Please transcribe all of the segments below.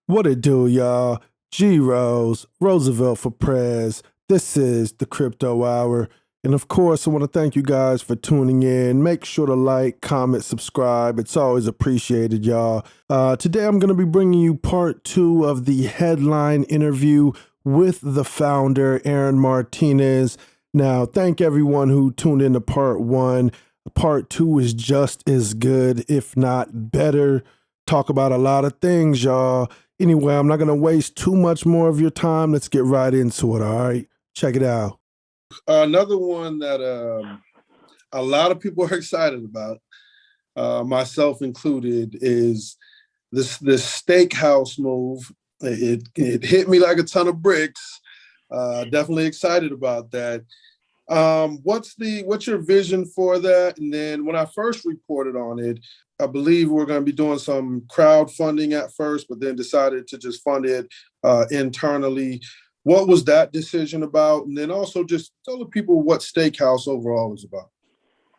What it do, y'all? G Rose, Roosevelt for Prez. This is the Crypto Hour. And of course, I want to thank you guys for tuning in. Make sure to like, comment, subscribe. It's always appreciated, y'all. Today, I'm going to be bringing you part two of the headline interview with the founder, Aaron Martinez. Now, thank everyone who tuned in to part one. Part two is just as good, if not better. Talk about a lot of things, y'all. Anyway, I'm not going to waste too much more of your time. Let's get right into it, all right? Check it out. Another one that a lot of people are excited about, myself included, is this StakeHouse move. It hit me like a ton of bricks. Definitely excited about that. What's your vision for that? And then when I first reported on it, I believe we're going to be doing some crowdfunding at first, but then decided to just fund it internally. What was that decision about? And then also just tell the people what StakeHouse overall is about.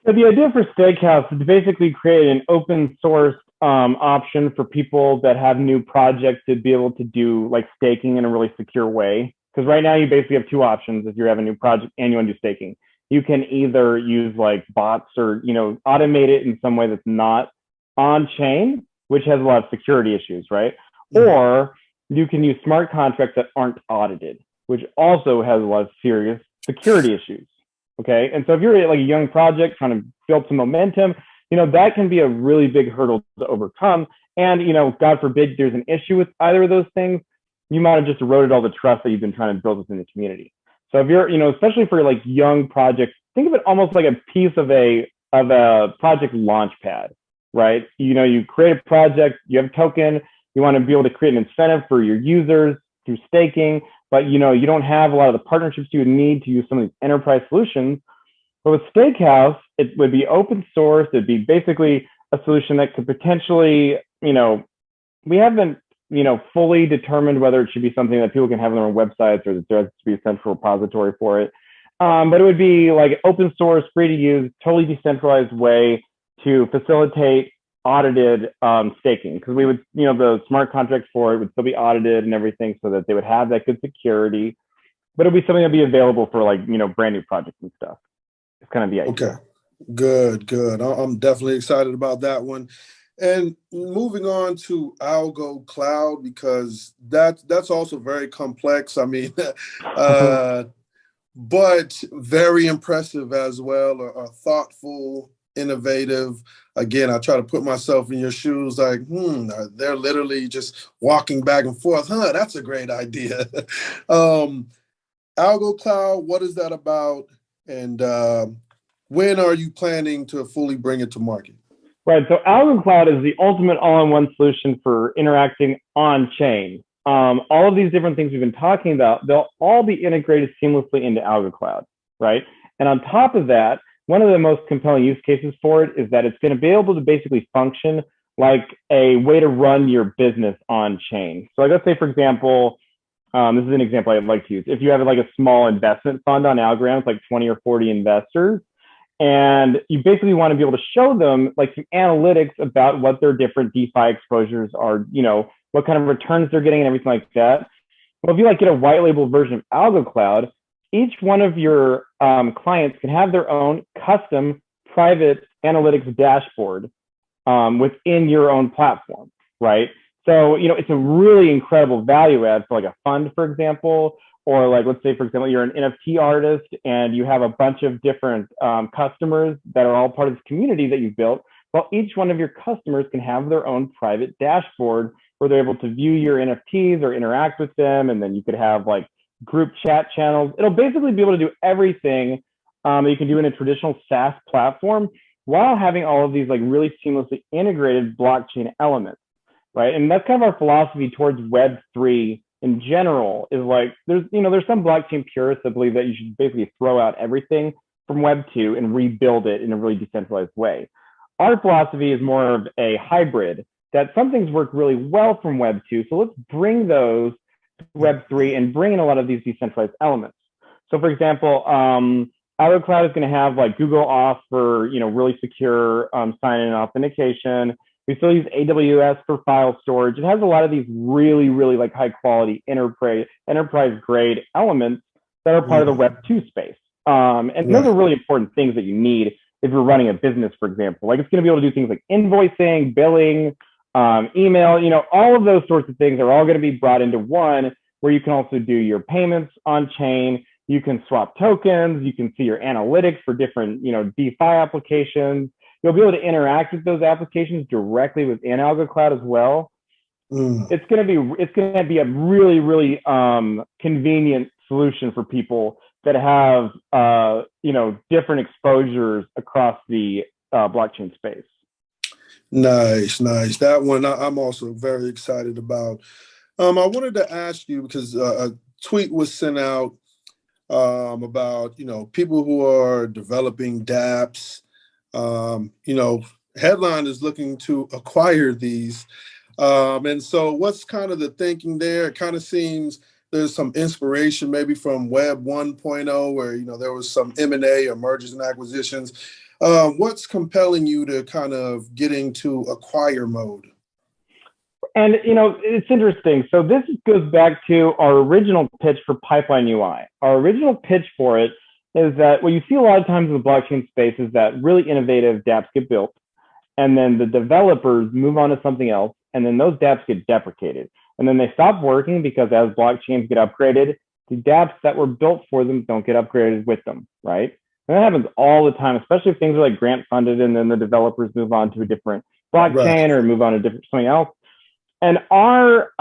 So the idea for StakeHouse is to basically create an open source option for people that have new projects to be able to do like staking in a really secure way. Because right now you basically have two options if you have a new project and you want to do staking. You can either use like bots or automate it in some way that's not on chain, which has a lot of security issues, right? Mm-hmm. Or you can use smart contracts that aren't audited, which also has a lot of serious security issues. Okay. And so if you're like a young project trying to build some momentum, that can be a really big hurdle to overcome. And, God forbid there's an issue with either of those things, you might have just eroded all the trust that you've been trying to build within the community. So if you're, especially for like young projects, think of it almost like a piece of a project launch pad, right? You create a project, you have a token, you want to be able to create an incentive for your users through staking, but you don't have a lot of the partnerships you would need to use some of these enterprise solutions. But with StakeHouse, it would be open source. It'd be basically a solution that could potentially, we haven't, fully determined whether it should be something that people can have on their own websites or that there has to be a central repository for it. But it would be like open source, free to use, totally decentralized way to facilitate audited staking, because we would, the smart contracts for it would still be audited and everything so that they would have that good security, but it'd be something that'd be available for like, brand new projects and stuff. It's kind of the idea. Okay, good. I'm definitely excited about that one. And moving on to AlgoCloud, because that's also very complex. I mean, but very impressive as well, or thoughtful, innovative. Again, I try to put myself in your shoes, like, they're literally just walking back and forth. That's a great idea. AlgoCloud, what is that about? And when are you planning to fully bring it to market? Right. So AlgoCloud is the ultimate all-in-one solution for interacting on-chain. All of these different things we've been talking about, they'll all be integrated seamlessly into AlgoCloud, right? And on top of that, one of the most compelling use cases for it is that it's going to be able to basically function like a way to run your business on chain. So like, let's say, for example, this is an example I'd like to use. If you have like a small investment fund on Algorand, it's like 20 or 40 investors, and you basically want to be able to show them like some analytics about what their different DeFi exposures are, what kind of returns they're getting and everything like that. Well, if you like get a white label version of AlgoCloud, each one of your clients can have their own custom private analytics dashboard within your own platform, right? So, it's a really incredible value add for like a fund, for example, or like, let's say, for example, you're an NFT artist and you have a bunch of different customers that are all part of this community that you've built. Well, each one of your customers can have their own private dashboard where they're able to view your NFTs or interact with them. And then you could have like group chat channels. It'll basically be able to do everything that you can do in a traditional SaaS platform while having all of these like really seamlessly integrated blockchain elements, right? And that's kind of our philosophy towards Web3 in general, is like there's some blockchain purists that believe that you should basically throw out everything from Web 2 and rebuild it in a really decentralized way. Our philosophy is more of a hybrid, that some things work really well from Web 2. So let's bring those to Web 3 and bring in a lot of these decentralized elements. So for example, AlgoCloud is going to have like Google Auth for, really secure sign-in and authentication. We still use AWS for file storage. It has a lot of these really, really like high quality enterprise grade elements that are part of the Web 2 space. And those are really important things that you need if you're running a business, for example. Like it's going to be able to do things like invoicing, billing, email, you know, all of those sorts of things are all going to be brought into one, where you can also do your payments on chain. You can swap tokens. You can see your analytics for different, you know, DeFi applications. You'll be able to interact with those applications directly within AlgoCloud as well. It's going to be a really, really convenient solution for people that have, you know, different exposures across the blockchain space. Nice. That one I'm also very excited about. I wanted to ask you, because a tweet was sent out about, you know, people who are developing dApps. You know, Headline is looking to acquire these. And so what's kind of the thinking there? It kind of seems there's some inspiration maybe from Web 1.0, where, you know, there was some M&A or mergers and acquisitions. What's compelling you to kind of get into acquire mode? And, you know, it's interesting. So this goes back to our original pitch for Pipeline UI. Our original pitch for it is that what you see a lot of times in the blockchain space is that really innovative dApps get built, and then the developers move on to something else, and then those dApps get deprecated. And then they stop working because as blockchains get upgraded, the dApps that were built for them don't get upgraded with them, right? And that happens all the time, especially if things are like grant funded and then the developers move on to a different blockchain or move on to different something else. And our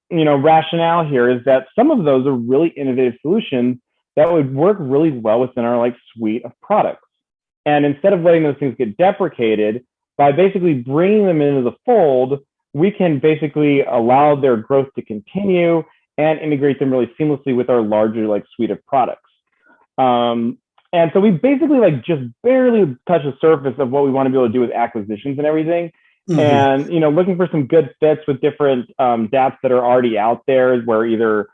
you know, rationale here is that some of those are really innovative solutions that would work really well within our like suite of products. And instead of letting those things get deprecated, by basically bringing them into the fold, we can basically allow their growth to continue and integrate them really seamlessly with our larger like suite of products. And so we basically like just barely touch the surface of what we want to be able to do with acquisitions and everything. And, you know, looking for some good fits with different dApps that are already out there, where either,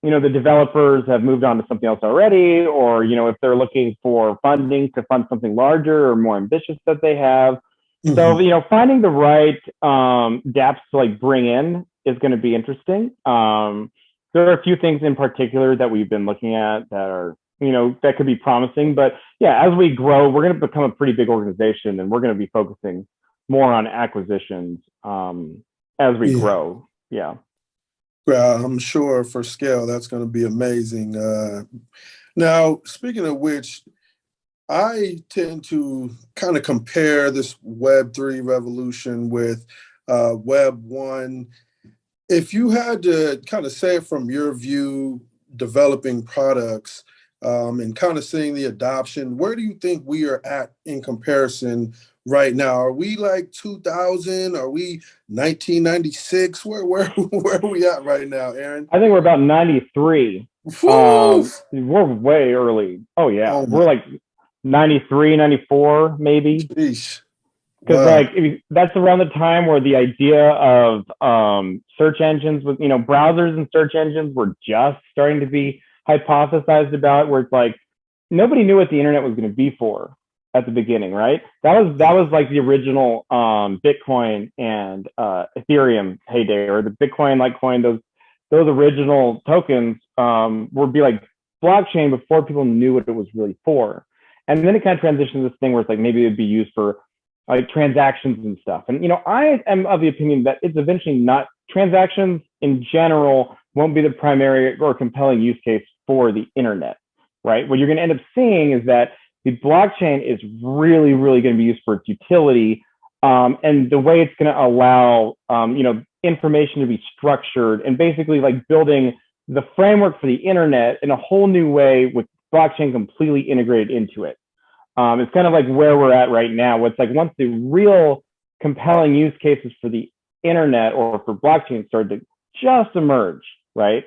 you know, the developers have moved on to something else already, or, you know, if they're looking for funding to fund something larger or more ambitious that they have. So, you know, finding the right dApps to like bring in is going to be interesting. There are a few things in particular that we've been looking at that are, you know, that could be promising. But yeah, as we grow, we're going to become a pretty big organization, and we're going to be focusing more on acquisitions as we grow. Yeah. Yeah, I'm sure for scale, that's going to be amazing. Now, speaking of which, I tend to kind of compare this Web3 revolution with Web 1. If you had to kind of say it from your view, developing products and kind of seeing the adoption, where do you think we are at in comparison right now? Are we like 2000? Are we 1996? Where are we at right now, Aaron? I think we're about 93. We're way early. Oh yeah, we're like 93, 94 maybe. Sheesh. Because like that's around the time where the idea of search engines with, you know, browsers and search engines were just starting to be hypothesized about, where it's like nobody knew what the internet was going to be for at the beginning, right? That was like the original Bitcoin and Ethereum heyday, or the Bitcoin, Litecoin, those original tokens would be like blockchain before people knew what it was really for. And then it kind of transitioned to this thing where it's like maybe it'd be used for like transactions and stuff. And, you know, I am of the opinion that it's eventually not, transactions in general won't be the primary or compelling use case for the internet, right? What you're going to end up seeing is that the blockchain is really, really going to be used for its utility, and the way it's going to allow, you know, information to be structured, and basically like building the framework for the internet in a whole new way with blockchain completely integrated into it. It's kind of like where we're at right now. It's like once the real compelling use cases for the internet or for blockchain started to just emerge, right?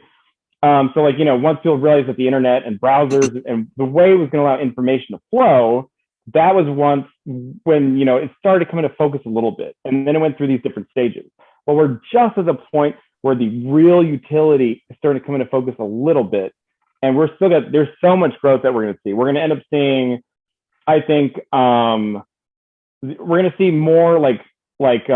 So like, you know, once people realized that the internet and browsers and the way it was going to allow information to flow, that was once when, you know, it started to come into focus a little bit. And then it went through these different stages. But we're just at the point where the real utility is starting to come into focus a little bit. And we're still got, there's so much growth that we're going to see. We're going to end up seeing, I think, we're going to see more like like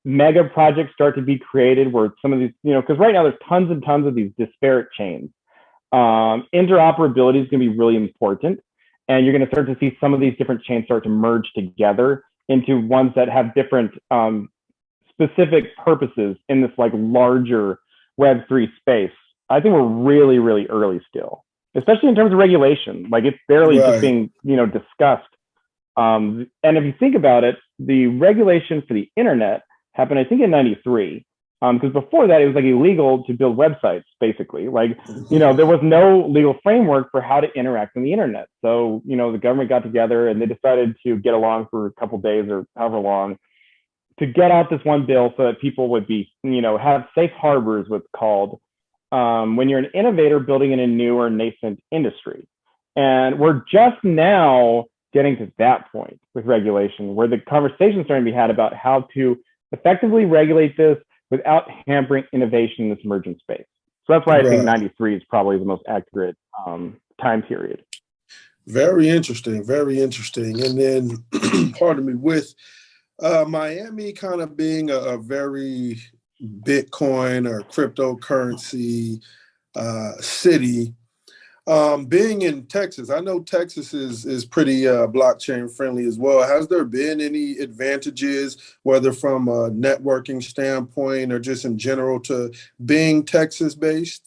mega projects start to be created where some of these, because right now there's tons and tons of these disparate chains. Interoperability is going to be really important, and you're going to start to see some of these different chains start to merge together into ones that have different specific purposes in this like larger Web3 space. I think we're really, really early still, especially in terms of regulation. Like it's barely just being, discussed. And if you think about it, the regulation for the internet happened, I think, in '93. Because before that, it was like illegal to build websites, basically. Like, there was no legal framework for how to interact on the internet. So, the government got together and they decided to get along for a couple of days or however long to get out this one bill so that people would be, have safe harbors, what's called, when you're an innovator building in a new or nascent industry. And we're just now getting to that point with regulation, where the conversation is starting to be had about how to effectively regulate this without hampering innovation in this emergent space. So that's why I think '93 is probably the most accurate time period. Very interesting, very interesting. And then, pardon me, with Miami kind of being a very Bitcoin or cryptocurrency city, being in Texas, I know Texas is pretty blockchain friendly as well. Has there been any advantages, whether from a networking standpoint or just in general, to being Texas based?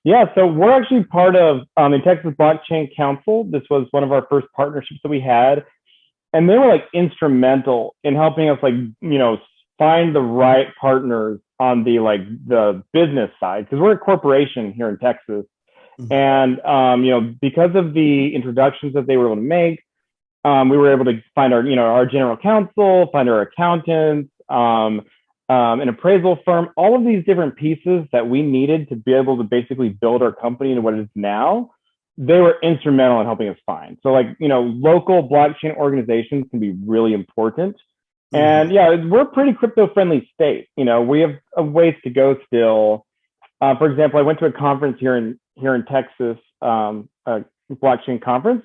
Yeah, so we're actually part of the Texas Blockchain Council. This was one of our first partnerships that we had. And they were like instrumental in helping us find the right partners on the business side, because we're a corporation here in Texas. And, because of the introductions that they were able to make, we were able to find our general counsel, find our accountants, an appraisal firm, all of these different pieces that we needed to be able to basically build our company into what it is now. They were instrumental in helping us find. So local blockchain organizations can be really important. And we're a pretty crypto friendly state. We have a ways to go still. For example, I went to a conference here in Texas, a blockchain conference,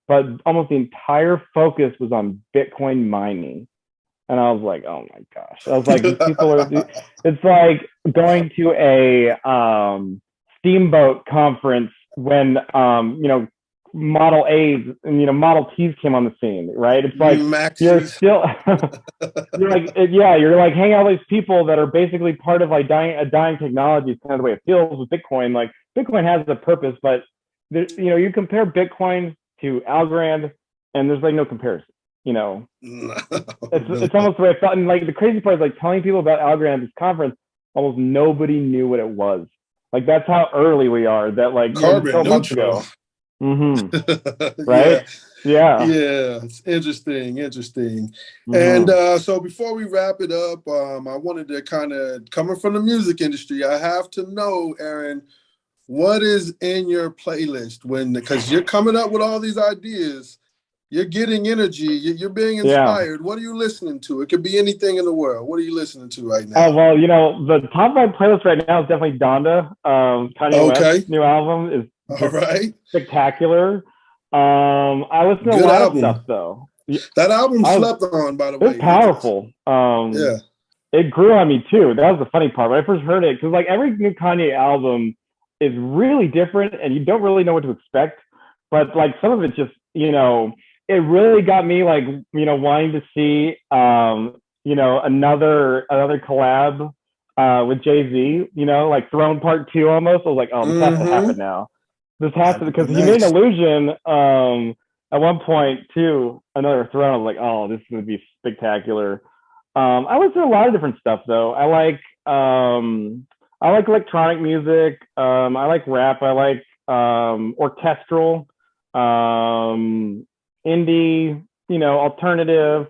but almost the entire focus was on Bitcoin mining. And I was like, oh my gosh. I was like, these people it's like going to a steamboat conference when, Model A's and, Model T's came on the scene, right? It's like, you're still, you're like hanging out with these people that are basically part of a dying technology. Is kind of the way it feels with Bitcoin. Like Bitcoin has a purpose, but you compare Bitcoin to Algorand and there's no comparison. It's almost the way I felt. And the crazy part is telling people about Algorand at this conference, almost nobody knew what it was. That's how early we are. That carbon months ago. Right? Yeah. It's interesting. Mm-hmm. And so before we wrap it up, I wanted to kind of, coming from the music industry, I have to know, Aaron, what is in your playlist because you're coming up with all these ideas, you're getting energy, you're being inspired. What are you listening to? It could be anything in the world. What are you listening to right now? Oh, well, the top 5 playlist right now is definitely Donda. Kanye West's new album is spectacular. I listen to a lot of stuff though. That album slept on, by the way. It's powerful. It grew on me too. That was the funny part when I first heard it, because every new Kanye album is really different and you don't really know what to expect. But some of it just, it really got me wanting to see another collab with Jay-Z, Throne Part 2 almost. I was like, oh, this has to happen now. This has to, because he made an allusion at one point to another Throne. I was like, oh, this would be spectacular. I listen to a lot of different stuff though. I like electronic music. I like rap. I like orchestral, indie, alternative.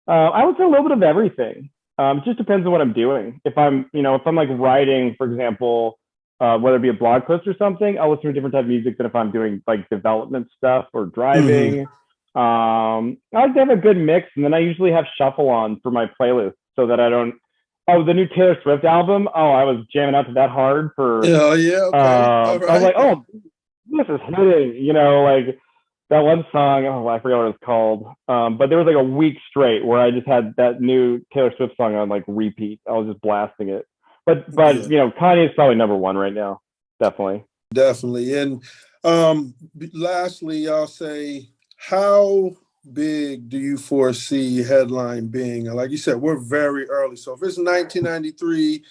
I would say a little bit of everything. It just depends on what I'm doing. If I'm writing, for example, whether it be a blog post or something, I'll listen to a different type of music than if I'm doing development stuff or driving. I like to have a good mix, and then I usually have shuffle on for my playlist so that I don't. Oh, the new Taylor Swift album. Oh, I was jamming out to that hard for. Okay. I was like, oh, this is hitting. that one song, oh, I forgot what it was called. But there was like a week straight where I just had that new Taylor Swift song on like repeat. I was just blasting it. But Yeah. Kanye is probably number one right now. Definitely. Definitely. And lastly, I'll say, how big do you foresee headline being? And like you said, we're very early. So if it's 1993,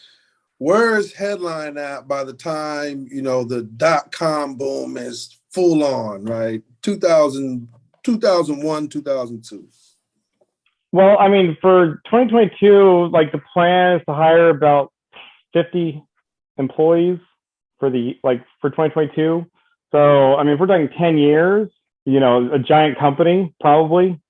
where is headline at by the time, the .com boom is full on, right? 2000, 2001, 2002. Well, I mean, for 2022, like the plan is to hire about 50 employees for 2022. So, I mean, if we're talking 10 years, a giant company probably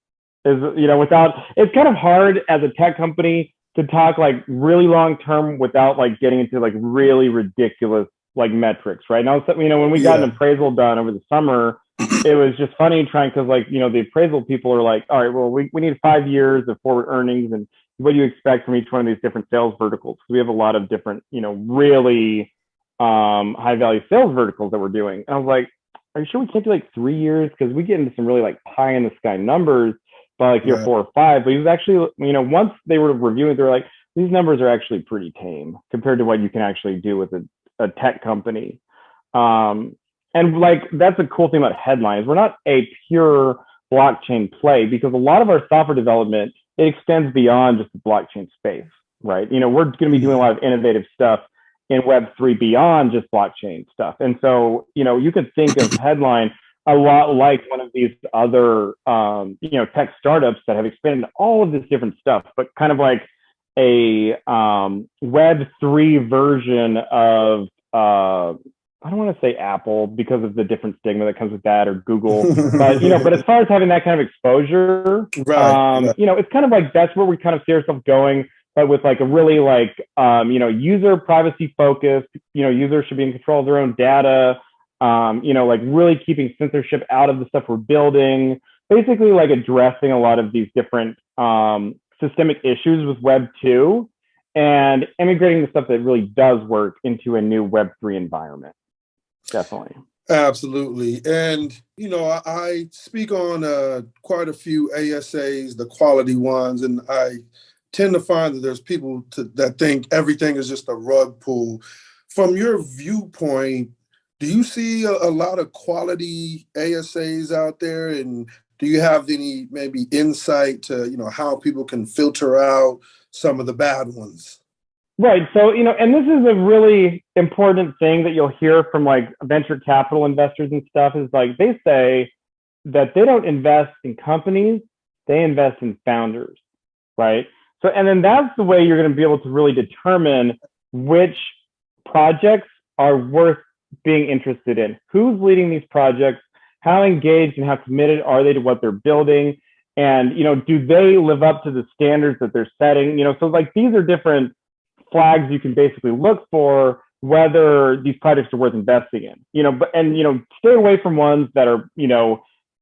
is, it's kind of hard as a tech company to talk like really long term without like getting into like really ridiculous like metrics, right? Now, when we got an appraisal done over the summer, it was just funny trying, because like, the appraisal people are like, all right, well, we need 5 years of forward earnings and what do you expect from each one of these different sales verticals? We have a lot of different, really high value sales verticals that we're doing. And I was like, are you sure we can't do like 3 years? Because we get into some really like pie in the sky numbers by like year 4 or 5. But he was actually, once they were reviewing, they were like, these numbers are actually pretty tame compared to what you can actually do with a tech company. And like, that's a cool thing about headlines. We're not a pure blockchain play, because a lot of our software development, it extends beyond just the blockchain space, right? We're going to be doing a lot of innovative stuff in Web3 beyond just blockchain stuff. And so, you could think of headline a lot like one of these other, tech startups that have expanded all of this different stuff, but kind of like a Web3 version of, I don't want to say Apple because of the different stigma that comes with that, or Google, but as far as having that kind of exposure, right. It's kind of like, that's where we kind of see ourselves going, but with like a really like, user privacy focused, users should be in control of their own data, like really keeping censorship out of the stuff we're building, basically like addressing a lot of these different systemic issues with Web 2 and integrating the stuff that really does work into a new Web3 environment. Definitely. Absolutely. And, I speak on quite a few ASAs, the quality ones, and I tend to find that there's people that think everything is just a rug pull. From your viewpoint, do you see a lot of quality ASAs out there? And do you have any maybe insight to, how people can filter out some of the bad ones? Right. So, and this is a really important thing that you'll hear from like venture capital investors and stuff, is like, they say that they don't invest in companies, they invest in founders, right? So, and then that's the way you're going to be able to really determine which projects are worth being interested in. Who's leading these projects? How engaged and how committed are they to what they're building? And, do they live up to the standards that they're setting? So like, these are different flags you can basically look for whether these projects are worth investing in, stay away from ones that are,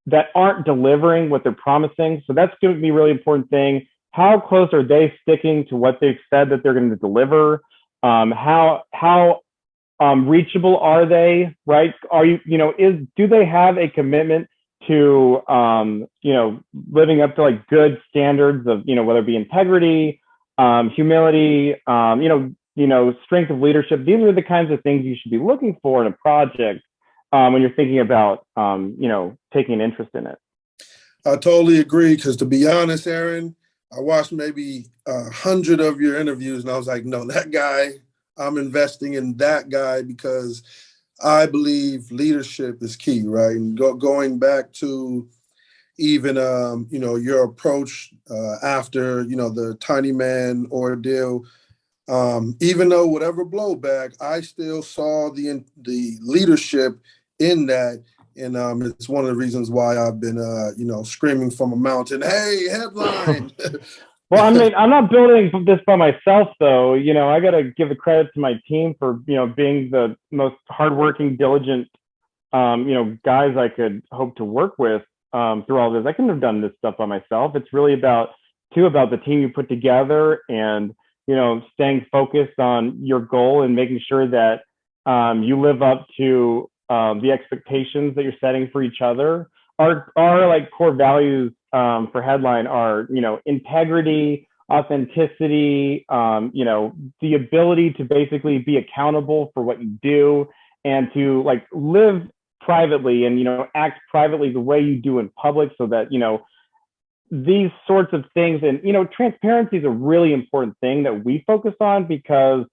that aren't delivering what they're promising. So that's going to be a really important thing. How close are they sticking to what they've said that they're going to deliver? How reachable are they, right? Are you, do they have a commitment to, living up to like good standards of, whether it be integrity, humility, strength of leadership? These are the kinds of things you should be looking for in a project when you're thinking about, taking an interest in it. I totally agree. Because to be honest, Aaron, I watched maybe 100 of your interviews and I was like, no, that guy, I'm investing in that guy, because I believe leadership is key, right? And going back to even, your approach after, the TinyMan ordeal, even though whatever blowback, I still saw the leadership in that. And it's one of the reasons why I've been, screaming from a mountain, hey, headline. Well, I mean, I'm not building this by myself, though. I got to give the credit to my team for, being the most hardworking, diligent, guys I could hope to work with through all this. I couldn't have done this stuff by myself. It's really about the team you put together and, staying focused on your goal and making sure that you live up to the expectations that you're setting for each other, our like core values for Headline are, you know, integrity, authenticity, you know, the ability to basically be accountable for what you do and to like live privately and, you know, act privately the way you do in public, so that, you know, these sorts of things. And, you know, transparency is a really important thing that we focus on, because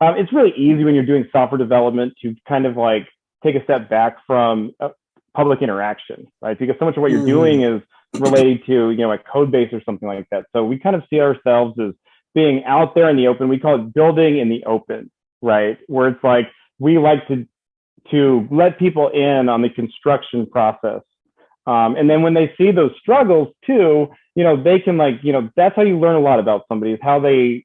it's really easy when you're doing software development to kind of like take a step back from public interaction, right? Because so much of what you're doing is related to, you know, like Codebase or something like that. So we kind of see ourselves as being out there in the open. We call it building in the open, right? Where it's like we like to let people in on the construction process. And then when they see those struggles too, you know, they can like, you know, that's how you learn a lot about somebody, is how they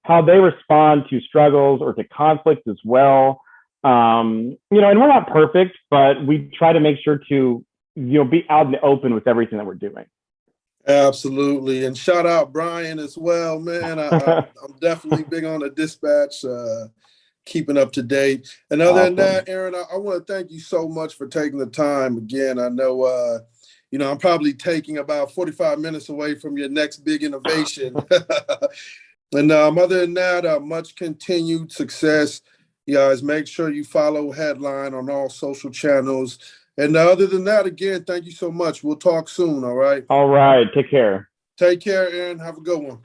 respond to struggles or to conflict as well. You know, and we're not perfect, but we try to make sure to, you know, be out in the open with everything that we're doing. Absolutely. And shout out Brian as well, man. I'm definitely big on the dispatch, keeping up to date. And other than that, Aaron, I want to thank you so much for taking the time. Again, I know, you know, I'm probably taking about 45 minutes away from your next big innovation. And other than that, much continued success. You guys, make sure you follow Headline on all social channels. And other than that, again, thank you so much. We'll talk soon, all right? All right. Take care. Take care, Aaron. Have a good one.